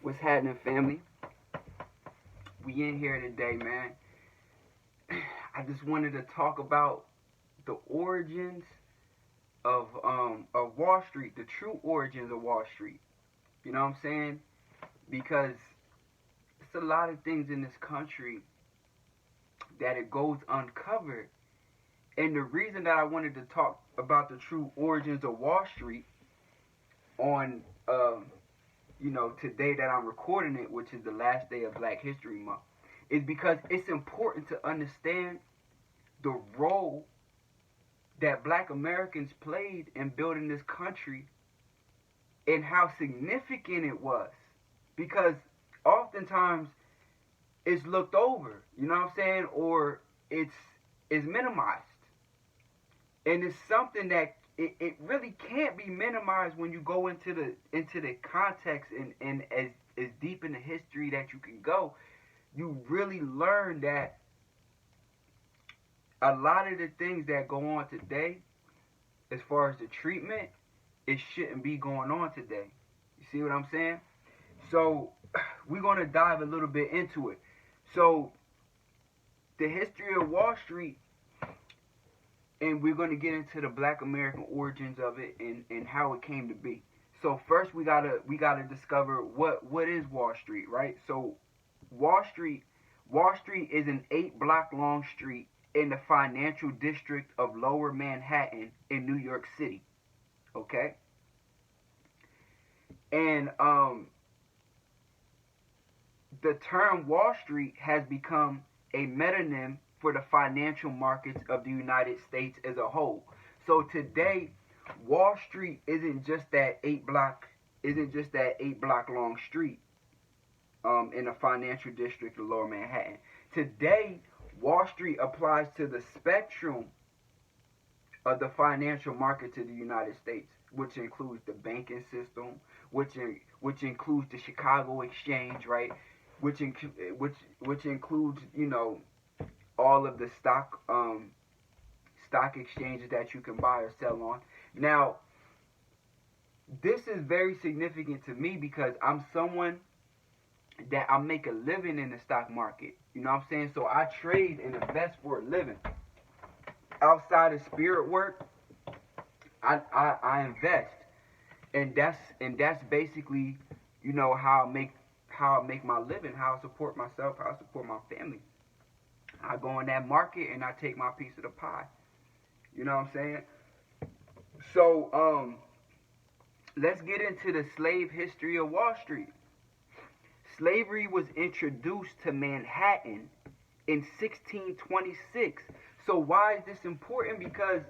What's happening, family? We in here today, man. I just wanted to talk about the origins of Wall Street, the true origins of Wall Street. You know what I'm saying? Because it's a lot of things in this country that it goes uncovered. And the reason that I wanted to talk about the true origins of Wall Street on today that I'm recording it, which is the last day of Black History Month, is because it's important to understand the role that Black Americans played in building this country and how significant it was. Because oftentimes it's looked over, you know what I'm saying, or it's minimized. And it's something that it really can't be minimized when you go into the context and as deep in the history that you can go. You really learn that a lot of the things that go on today, as far as the treatment, it shouldn't be going on today. You see what I'm saying? So we're going to dive a little bit into it. So the history of Wall Street, and we're going to get into the Black American origins of it and how it came to be. So first we gotta discover what is Wall Street, right? So Wall Street is an 8-block long street in the financial district of Lower Manhattan in New York City. Okay? And the term Wall Street has become a metonym for the financial markets of the United States as a whole. So today, Wall Street isn't just that 8-block long street in the financial district of Lower Manhattan. Today, Wall Street applies to the spectrum of the financial markets of the United States, which includes the banking system, which includes the Chicago Exchange, right? Which includes, all of the stock exchanges that you can buy or sell on. Now, this is very significant to me because I'm someone that I make a living in the stock market. You know what I'm saying? So I trade and invest for a living. Outside of spirit work, I invest, and that's basically how I make my living, how I support myself, how I support my family. I go in that market and I take my piece of the pie. You know what I'm saying? So let's get into the slave history of Wall Street. Slavery was introduced to Manhattan in 1626. So why is this important? Because,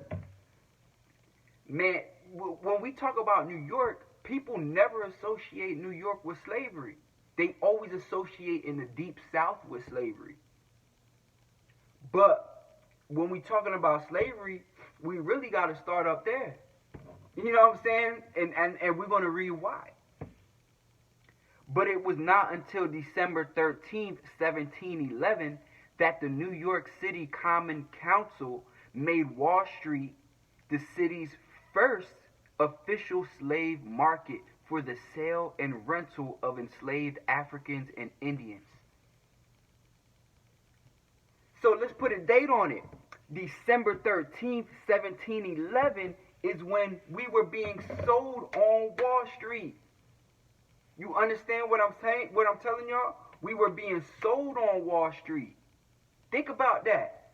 man, when we talk about New York, people never associate New York with slavery. They always associate in the deep South with slavery. But when we're talking about slavery, we really got to start up there. You know what I'm saying? And we're going to read why. But it was not until December 13th, 1711, that the New York City Common Council made Wall Street the city's first official slave market for the sale and rental of enslaved Africans and Indians. So let's put a date on it. December 13th, 1711 is when we were being sold on Wall Street. You understand what I'm saying? What I'm telling y'all? We were being sold on Wall Street. Think about that.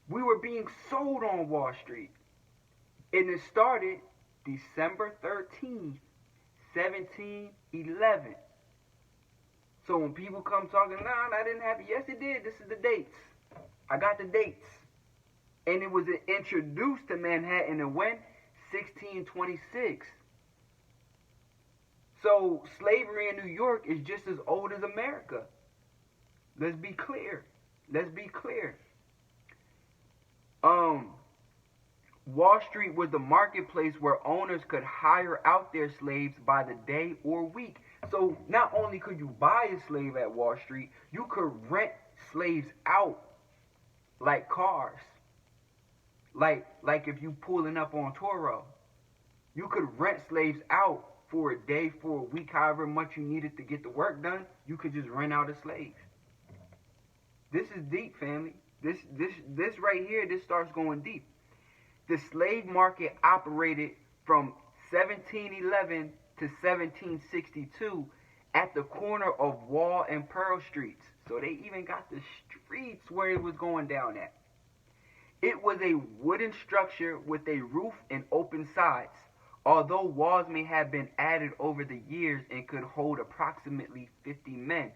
We were being sold on Wall Street. And it started December 13th, 1711. So when people come talking, nah, that didn't happen. Yes, it did. This is the dates. I got the dates. And it was introduced to Manhattan in when? 1626. So slavery in New York is just as old as America. Let's be clear. Wall Street was the marketplace where owners could hire out their slaves by the day or week. So not only could you buy a slave at Wall Street, you could rent slaves out like cars. Like if you pulling up on Toro. You could rent slaves out for a day, for a week, however much you needed to get the work done, you could just rent out a slave. This is deep, family. This right here, this starts going deep. The slave market operated from 1711 to 1762 at the corner of Wall and Pearl Streets. So they even got the streets where it was going down at. It was a wooden structure with a roof and open sides. Although walls may have been added over the years and could hold approximately 50 men,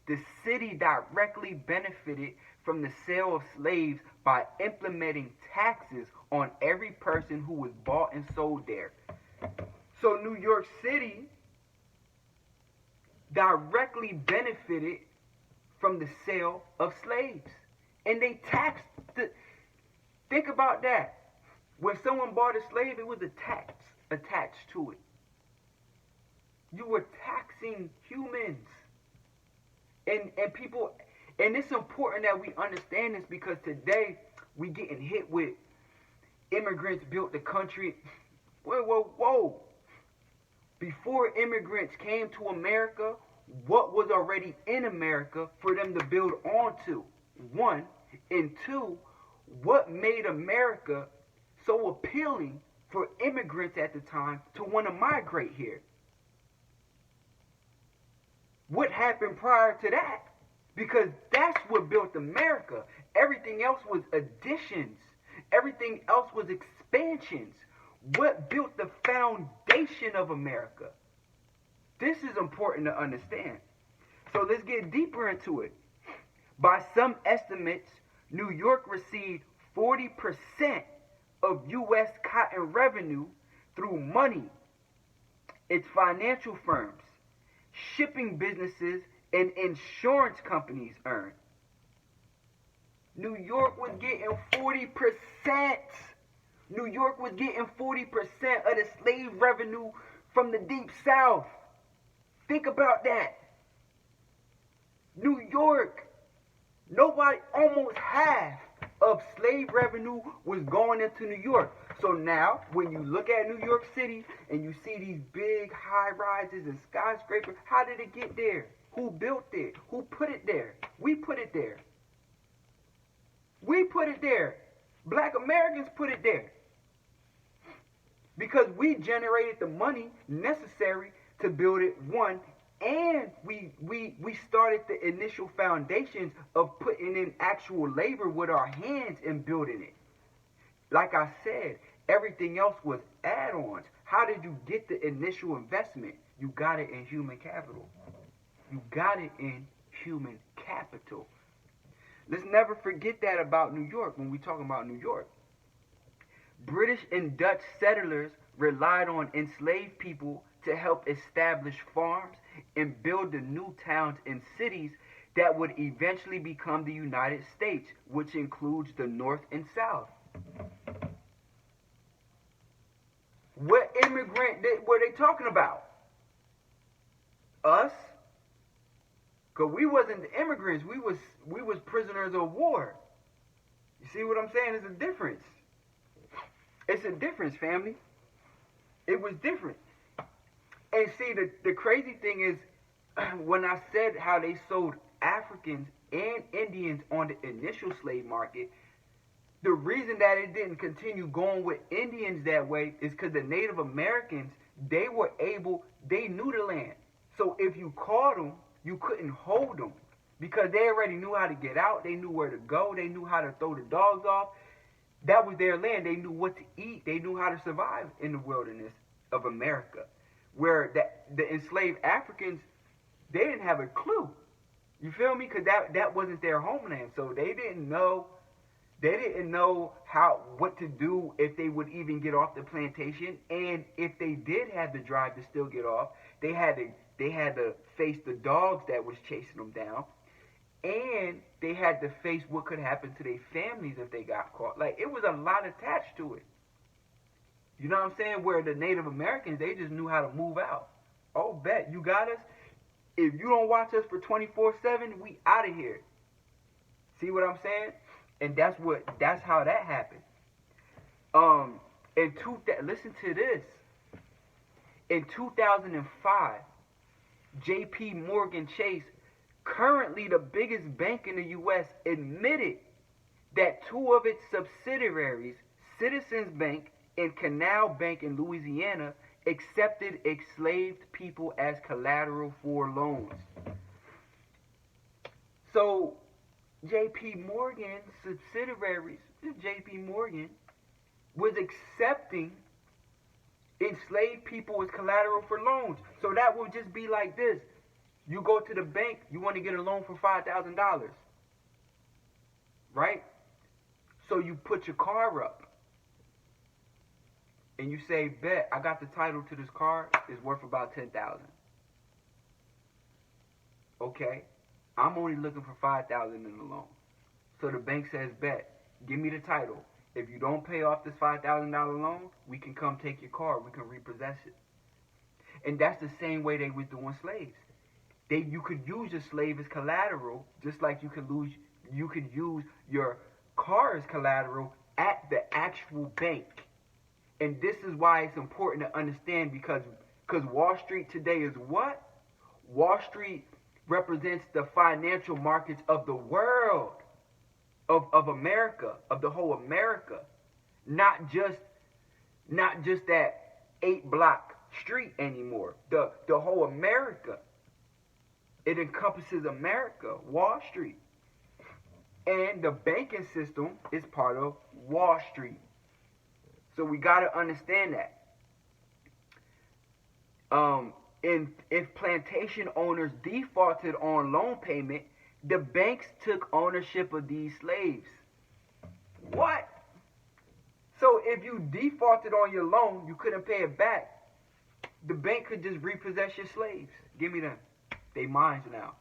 the city directly benefited from the sale of slaves by implementing taxes on every person who was bought and sold there. So New York City directly benefited from the sale of slaves. And they taxed the... Think about that. When someone bought a slave, it was a tax attached to it. You were taxing humans. And people, and it's important that we understand this, because today we getting hit with immigrants built the country. Whoa. Before immigrants came to America, what was already in America for them to build onto? One. And two, what made America so appealing for immigrants at the time to want to migrate here? What happened prior to that? Because that's what built America. Everything else was additions. Everything else was expansions. What built the foundation of America? This is important to understand. So let's get deeper into it. By some estimates, New York received 40% of U.S. cotton revenue through money its financial firms, shipping businesses, and insurance companies earn. New York was getting 40%. New York was getting 40% of the slave revenue from the Deep South. Think about that. New York, almost half of slave revenue was going into New York. So now, when you look at New York City and you see these big high rises and skyscrapers, how did it get there? Who built it? Who put it there? We put it there. We put it there. Black Americans put it there. Because we generated the money necessary to build it, one, and we started the initial foundations of putting in actual labor with our hands and building it. Like I said, everything else was add-ons. How did you get the initial investment? You got it in human capital. You got it in human capital. Let's never forget that about New York when we talk about New York. British and Dutch settlers relied on enslaved people to help establish farms and build the new towns and cities that would eventually become the United States, which includes the North and South. What immigrant were they talking about? Us? Because we wasn't the immigrants. We was prisoners of war. You see what I'm saying? It's a difference. It's a difference, family. It was different. And see, the crazy thing is, when I said how they sold Africans and Indians on the initial slave market, the reason that it didn't continue going with Indians that way is because the Native Americans, they knew the land. So if you caught them, you couldn't hold them because they already knew how to get out. They knew where to go. They knew how to throw the dogs off. That was their land. They knew what to eat. They knew how to survive in the wilderness of America. Where the enslaved Africans, they didn't have a clue. You feel me? Because that wasn't their homeland. So they didn't know what to do if they would even get off the plantation. And if they did have the drive to still get off, they had to face the dogs that was chasing them down. And they had to face what could happen to their families if they got caught. Like, it was a lot attached to it. You know what I'm saying? Where the Native Americans, they just knew how to move out. Oh, bet. You got us? If you don't watch us for 24/7, we out of here. See what I'm saying? And that's how that happened. Listen to this. In 2005, J.P. Morgan Chase, currently the biggest bank in the U.S., admitted that two of its subsidiaries, Citizens Bank and Canal Bank in Louisiana, accepted enslaved people as collateral for loans. So, J.P. Morgan's subsidiaries, J.P. Morgan, was accepting enslaved people as collateral for loans. So that would just be like this. You go to the bank, you want to get a loan for $5,000. Right? So you put your car up. And you say, bet, I got the title to this car. It's worth about $10,000. Okay. I'm only looking for $5,000 in the loan. So the bank says, bet, give me the title. If you don't pay off this $5,000 loan, we can come take your car. We can repossess it. And that's the same way they were doing slaves. You could use your slave as collateral, just like you could use your car as collateral at the actual bank. And this is why it's important to understand, because Wall Street today is what? Wall Street represents the financial markets of the world, of America, of the whole America, not just that 8-block street anymore. The whole America. It encompasses America, Wall Street. And the banking system is part of Wall Street. So we got to understand that. If plantation owners defaulted on loan payment, the banks took ownership of these slaves. What? So if you defaulted on your loan, you couldn't pay it back, the bank could just repossess your slaves. Give me them. They mines now.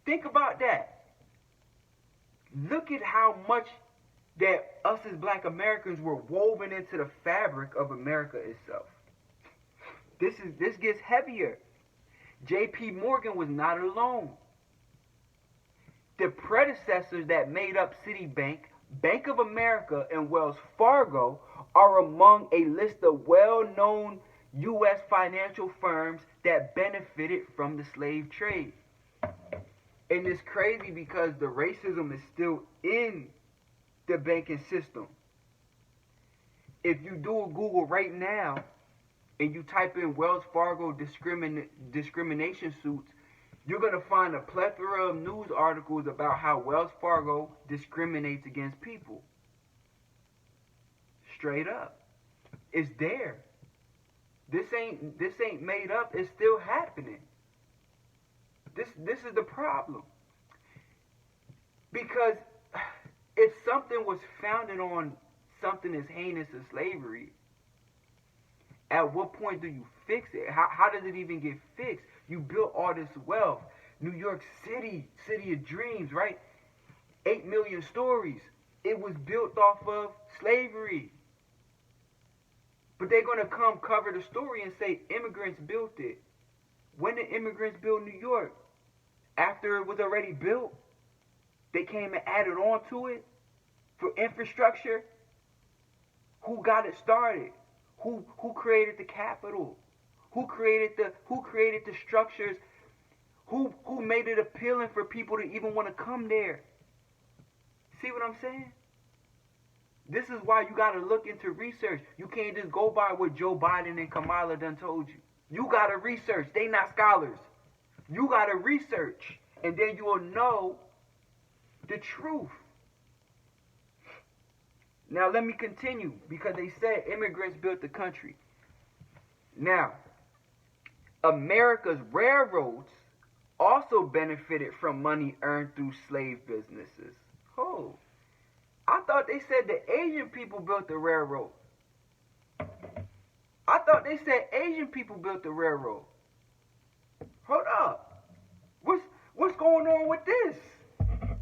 Think about that. Look at how much that us as black Americans were woven into the fabric of America itself. This gets heavier. J.P. Morgan was not alone. The predecessors that made up Citibank, Bank of America, and Wells Fargo are among a list of well-known U.S. financial firms that benefited from the slave trade. And it's crazy because the racism is still in the banking system. If you do a Google right now and you type in Wells Fargo discrimination suits, you're going to find a plethora of news articles about how Wells Fargo discriminates against people. Straight up. It's there. This ain't made up. It's still happening. This is the problem. Because if something was founded on something as heinous as slavery, at what point do you fix it? How does it even get fixed? You built all this wealth. New York City, city of dreams, right? 8 million stories. It was built off of slavery. But they're going to come cover the story and say immigrants built it. When did immigrants build New York? After it was already built? They came and added on to it for infrastructure? Who got it started? Who created the capital? Who created the structures? Who made it appealing for people to even want to come there? See what I'm saying? This is why you got to look into research. You can't just go by what Joe Biden and Kamala done told you. You got to research. They not scholars. You got to research. And then you will know the truth. Now let me continue, because they said immigrants built the country. Now, America's railroads also benefited from money earned through slave businesses. Oh, I thought they said the Asian people built the railroad. I thought they said Asian people built the railroad. Hold up. What's going on with this?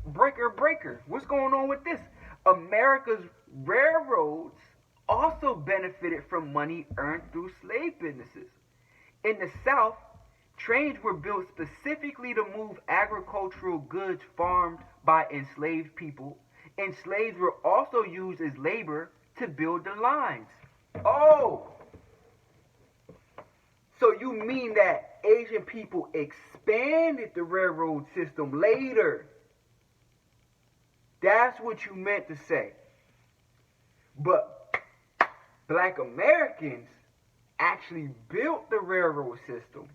Breaker. What's going on with this? America's railroads also benefited from money earned through slave businesses. In the South, trains were built specifically to move agricultural goods farmed by enslaved people, and slaves were also used as labor to build the lines. Oh, you mean that Asian people expanded the railroad system later. That's what you meant to say. But black Americans actually built the railroad system.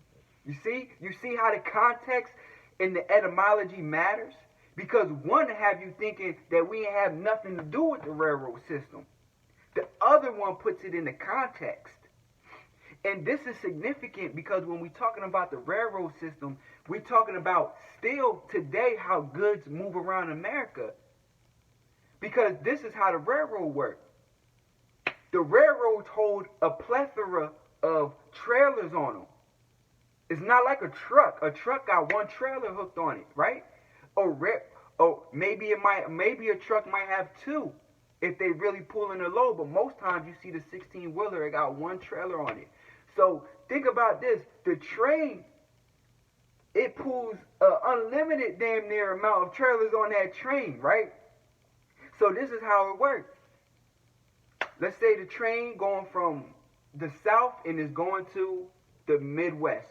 You see how the context and the etymology matters? Because one have you thinking that we have nothing to do with the railroad system. The other one puts it in the context. And this is significant because when we're talking about the railroad system, we're talking about still today how goods move around America. Because this is how the railroad worked. The railroads hold a plethora of trailers on them. It's not like a truck. A truck got one trailer hooked on it, right? Maybe a truck might have two if they really pulling a load. But most times you see the 16-wheeler, it got one trailer on it. So think about this. The train, it pulls an unlimited damn near amount of trailers on that train, right? So this is how it works. Let's say the train going from the south and is going to the Midwest.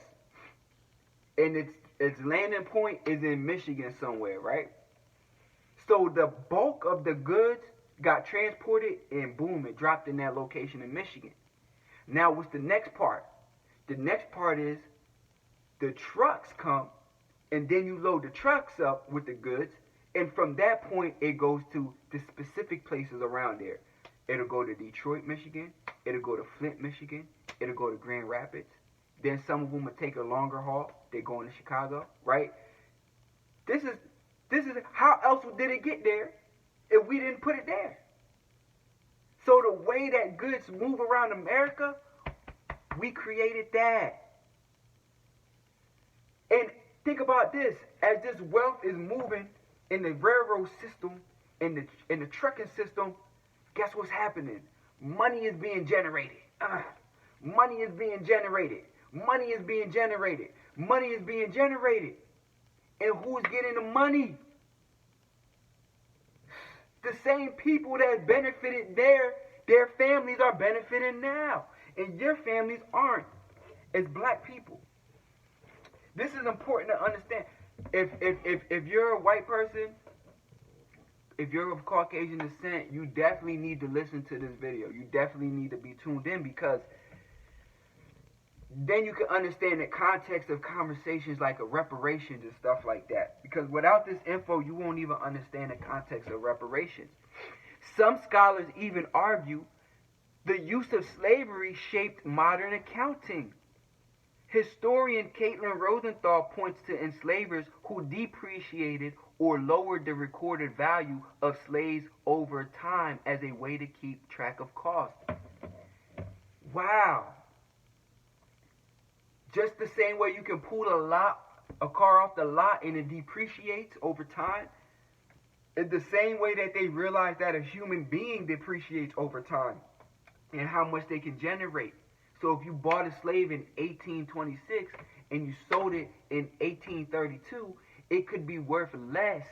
And its landing point is in Michigan somewhere, right? So the bulk of the goods got transported and boom, it dropped in that location in Michigan. Now what's the next part? The next part is the trucks come and then you load the trucks up with the goods, and from that point it goes to the specific places around there. It'll go to Detroit, Michigan. It'll go to Flint, Michigan. It'll go to Grand Rapids. Then some of them will take a longer haul. They go into Chicago, right? This is how else did it get there if we didn't put it there? So the way that goods move around America, we created that. And think about this. As this wealth is moving in the railroad system, in the trucking system, guess what's happening? Money is being generated. Money is being generated. Money is being generated. Money is being generated. And who's getting the money? The same people that benefited their families are benefiting now. And your families aren't, as black people. This is important to understand. If you're a white person, if you're of Caucasian descent, you definitely need to listen to this video. You definitely need to be tuned in, because then you can understand the context of conversations like reparations and stuff like that. Because without this info, you won't even understand the context of reparations. Some scholars even argue the use of slavery shaped modern accounting. Historian Caitlin Rosenthal points to enslavers who depreciated or lowered the recorded value of slaves over time as a way to keep track of costs. Wow. Just the same way you can pull a car off the lot and it depreciates over time, it's the same way that they realize that a human being depreciates over time and how much they can generate. So if you bought a slave in 1826 and you sold it in 1832, it could be worth less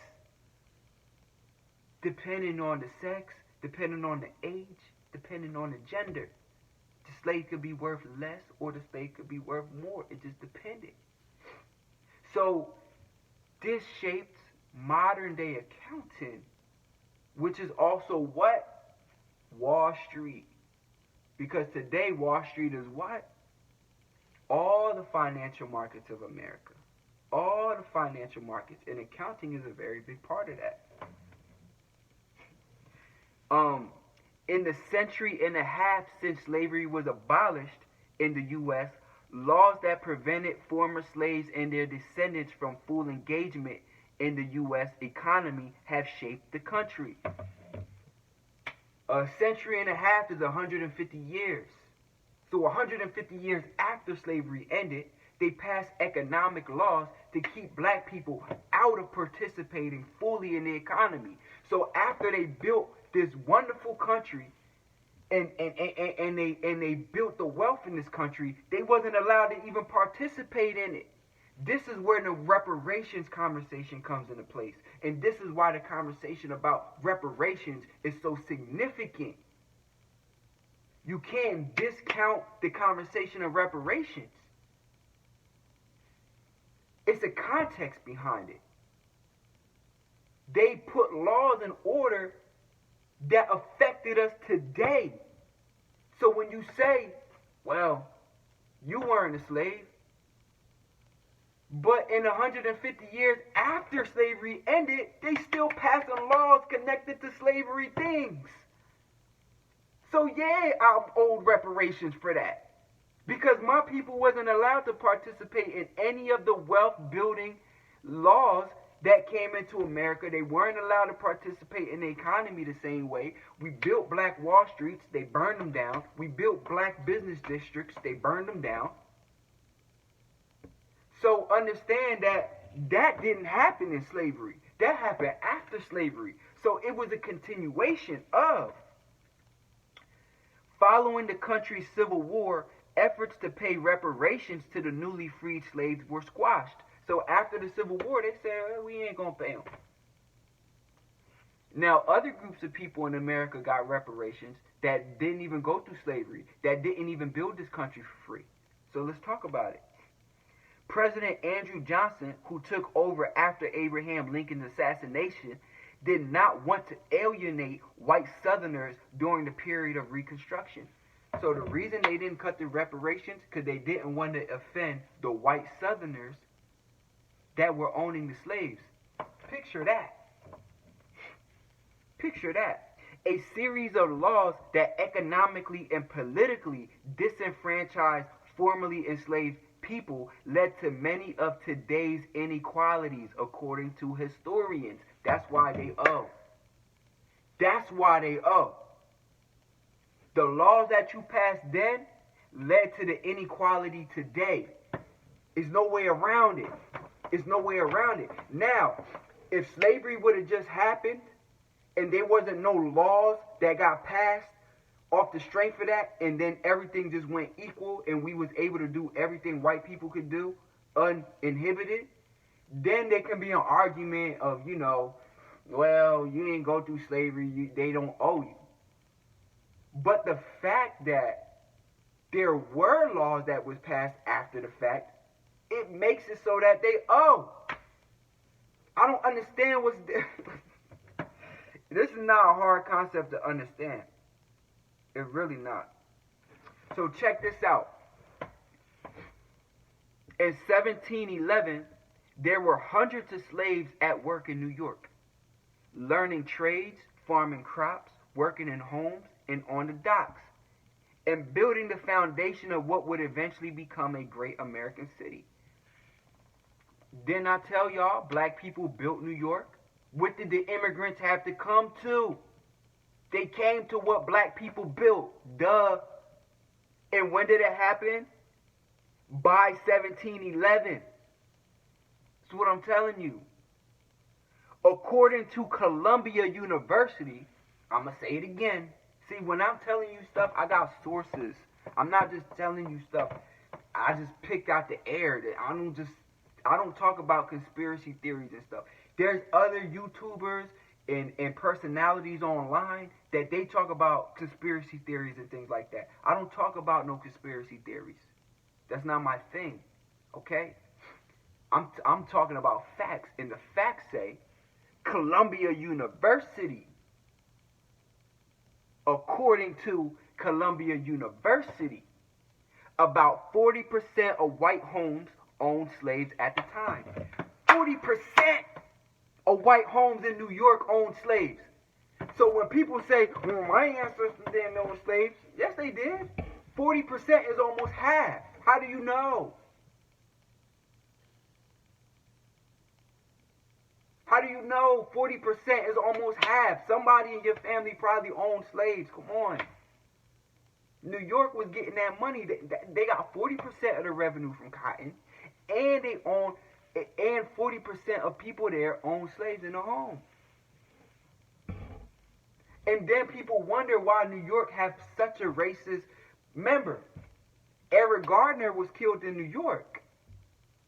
depending on the sex, depending on the age, depending on the gender. The slave could be worth less or the slave could be worth more. It just depended. So this shaped modern day accounting, which is also what? Wall Street. Because today Wall Street is what? All the financial markets of America. All the financial markets. And accounting is a very big part of that. In the century and a half since slavery was abolished in the U.S., laws that prevented former slaves and their descendants from full engagement in the U.S. economy have shaped the country. A century and a half is 150 years. So 150 years after slavery ended, they passed economic laws to keep black people out of participating fully in the economy. So after they built this wonderful country and they built the wealth in this country, they wasn't allowed to even participate in it. This is where the reparations conversation comes into place. And this is why the conversation about reparations is so significant. You can't discount the conversation of reparations. It's a context behind it. They put laws in order that affected us today. So when you say, well, you weren't a slave, but in 150 years after slavery ended, they still passing laws connected to slavery things. So yeah, I'm owed reparations for that. Because my people wasn't allowed to participate in any of the wealth building laws that came into America. They weren't allowed to participate in the economy the same way. We built black Wall Streets, they burned them down. We built black business districts, they burned them down. So understand that that didn't happen in slavery. That happened after slavery. So it was a continuation of. Following the country's civil war, efforts to pay reparations to the newly freed slaves were squashed. So after the Civil War, they said, well, we ain't going to pay them. Now, other groups of people in America got reparations that didn't even go through slavery, that didn't even build this country for free. So let's talk about it. President Andrew Johnson, who took over after Abraham Lincoln's assassination, did not want to alienate white Southerners during the period of Reconstruction. So the reason they didn't cut the reparations, because they didn't want to offend the white Southerners that were owning the slaves. Picture that. Picture that. A series of laws that economically and politically disenfranchised formerly enslaved people led to many of today's inequalities, according to historians. That's why they owe. That's why they owe. The laws that you passed then led to the inequality today. There's no way around it. There's no way around it. Now, if slavery would have just happened and there wasn't no laws that got passed off the strength of that, and then everything just went equal and we was able to do everything white people could do uninhibited, then there can be an argument of, well, you didn't go through slavery, they don't owe you. But the fact that there were laws that was passed after the fact, it makes it so that they owe. I don't understand what's this is not a hard concept to understand. It's really not. So check this out. In 1711, there were hundreds of slaves at work in New York, learning trades, farming crops, working in homes and on the docks, and building the foundation of what would eventually become a great American city. Didn't I tell y'all black people built New York? What did the immigrants have to come to? They came to what black people built. Duh. And when did it happen? By 1711. That's what I'm telling you. According to Columbia University, I'm going to say it again. See, when I'm telling you stuff, I got sources. I'm not just telling you stuff I just picked out the air. I don't talk about conspiracy theories and stuff. There's other YouTubers and personalities online that they talk about conspiracy theories and things like that. I don't talk about no conspiracy theories. That's not my thing. Okay? I'm talking about facts, and the facts say Columbia University. According to Columbia University, about 40% of white homes owned slaves at the time. 40% of white homes in New York owned slaves. So when people say, well, my ancestors didn't own slaves, yes, they did. 40% is almost half. How do you know? How do you know 40% is almost half? Somebody in your family probably owned slaves. Come on. New York was getting that money. They got 40% of the revenue from cotton, and they own, and 40% of people there own slaves in the home. And then people wonder why New York has such a racist. Remember, Eric Gardner was killed in New York.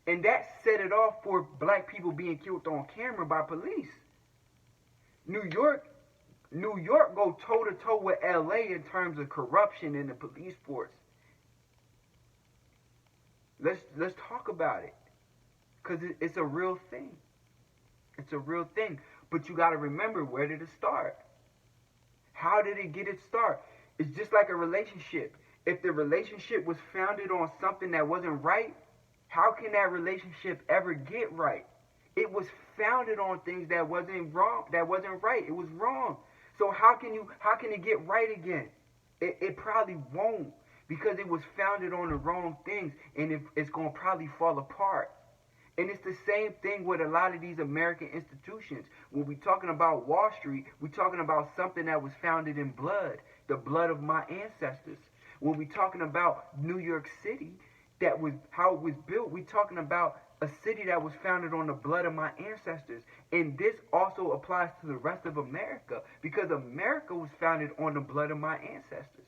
And that set it off for black people being killed on camera by police. New York go toe-to-toe with LA in terms of corruption in the police force. Let's talk about it. Because it's a real thing. It's a real thing. But you got to remember, where did it start? How did it get its start? It's just like a relationship. If the relationship was founded on something that wasn't right, how can that relationship ever get right? It was founded on things that wasn't wrong, that wasn't right. It was wrong. So how can it get right again? It probably won't, because it was founded on the wrong things, and it's going to probably fall apart. And it's the same thing with a lot of these American institutions. When we're talking about Wall Street, we're talking about something that was founded in blood, the blood of my ancestors. When we're talking about New York City, that was how it was built, we're talking about a city that was founded on the blood of my ancestors. And this also applies to the rest of America, because America was founded on the blood of my ancestors.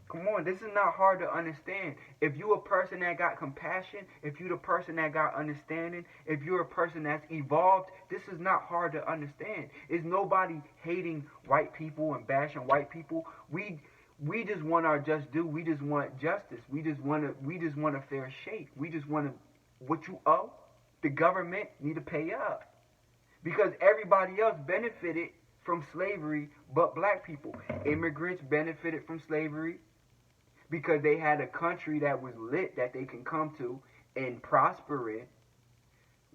Come on, this is not hard to understand. If you a person that got compassion, if you the person that got understanding, if you're a person that's evolved, this is not hard to understand. It's nobody hating white people and bashing white people. We just want our just due. We just want justice. We just want a fair shake. We just want what you owe. The government need to pay up, because everybody else benefited from slavery but black people. Immigrants benefited from slavery because they had a country that was lit that they can come to and prosper in.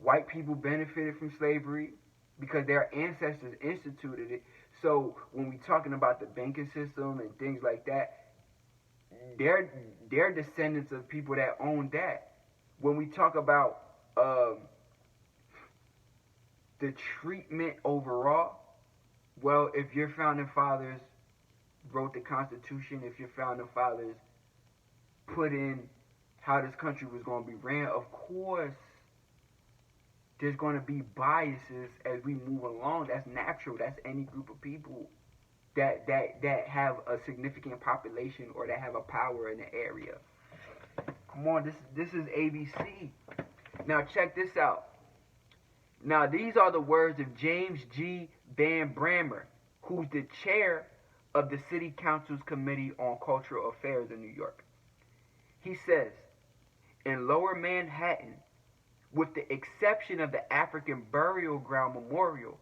White people benefited from slavery because their ancestors instituted it. So when we're talking about the banking system and things like that, they're descendants of people that own that. When we talk about the treatment overall, well, if your founding fathers wrote the Constitution, if your founding fathers put in how this country was going to be ran, of course there's going to be biases as we move along. That's natural. That's any group of people that have a significant population or that have a power in the area. Come on, this is ABC. Now check this out. Now these are the words of James G. Van Bramer, who's the chair of the City Council's Committee on Cultural Affairs in New York. He says, in Lower Manhattan, with the exception of the African Burial Ground Memorial,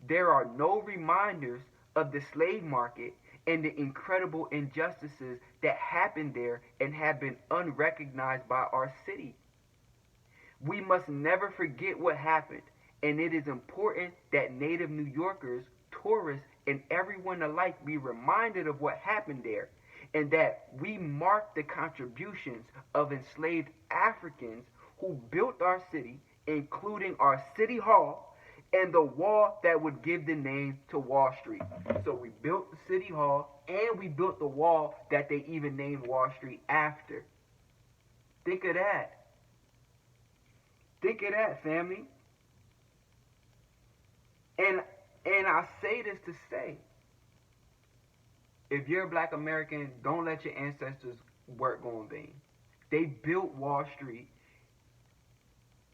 there are no reminders of the slave market and the incredible injustices that happened there and have been unrecognized by our city. We must never forget what happened, and it is important that native New Yorkers, tourists, and everyone alike be reminded of what happened there, and that we mark the contributions of enslaved Africans who built our city, including our city hall and the wall that would give the name to Wall Street. So we built the city hall and we built the wall that they even named Wall Street after. Think of that. Think of that, family. And I say this to say, if you're a black American, don't let your ancestors' work go in vain. They built Wall Street,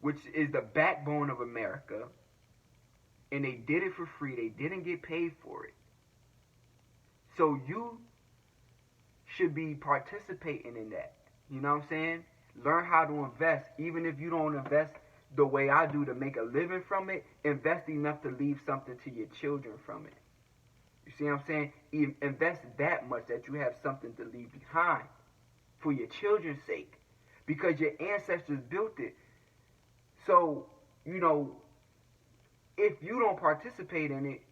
which is the backbone of America, and they did it for free. They didn't get paid for it. So you should be participating in that. You know what I'm saying? Learn how to invest. Even if you don't invest the way I do to make a living from it, invest enough to leave something to your children from it. You see what I'm saying? Invest that much that you have something to leave behind for your children's sake, because your ancestors built it. So, if you don't participate in it,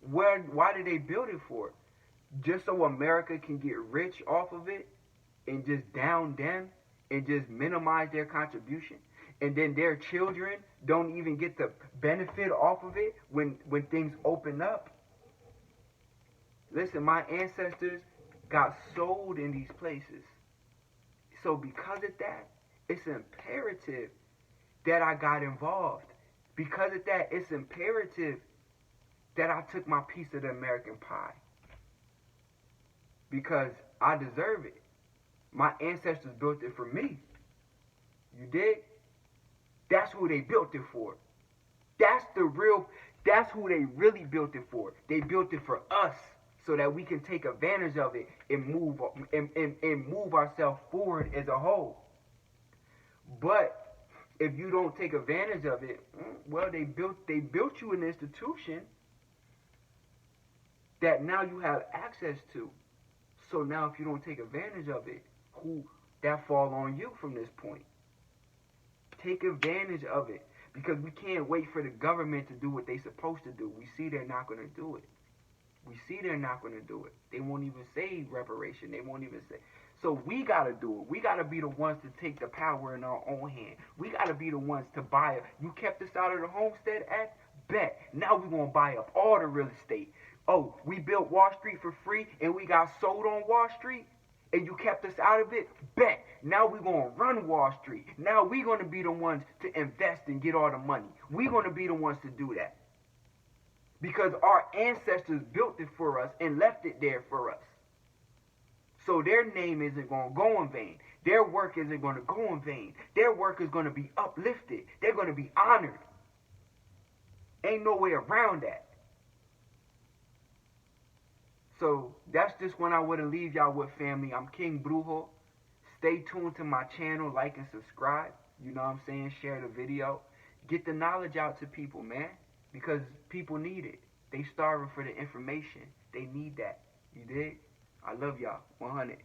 why did they build it for? Just so America can get rich off of it and just down them and just minimize their contribution? And then their children don't even get the benefit off of it when things open up? Listen, my ancestors got sold in these places. So because of that, it's imperative that I got involved. Because of that, it's imperative that I took my piece of the American pie. Because I deserve it. My ancestors built it for me. You dig? That's who they built it for. That's who they really built it for. They built it for us so that we can take advantage of it and move ourselves forward as a whole. But if you don't take advantage of it, well, they built you an institution that now you have access to. So now if you don't take advantage of it, who that fall on you from this point. Take advantage of it, because we can't wait for the government to do what they're supposed to do. We see they're not going to do it. We see they're not going to do it. They won't even say reparation. They won't even say. So we got to do it. We got to be the ones to take the power in our own hand. We got to be the ones to buy it. You kept us out of the Homestead Act? Bet. Now we're going to buy up all the real estate. Oh, we built Wall Street for free and we got sold on Wall Street? And you kept us out of it? Bet. Now we're going to run Wall Street. Now we're going to be the ones to invest and get all the money. We're going to be the ones to do that. Because our ancestors built it for us and left it there for us. So their name isn't going to go in vain. Their work isn't going to go in vain. Their work is going to be uplifted. They're going to be honored. Ain't no way around that. So that's just what I want to leave y'all with, family. I'm King Brujo. Stay tuned to my channel, like and subscribe. You know what I'm saying? Share the video. Get the knowledge out to people, man. Because people need it. They starving for the information. They need that. You dig? I love y'all. 100.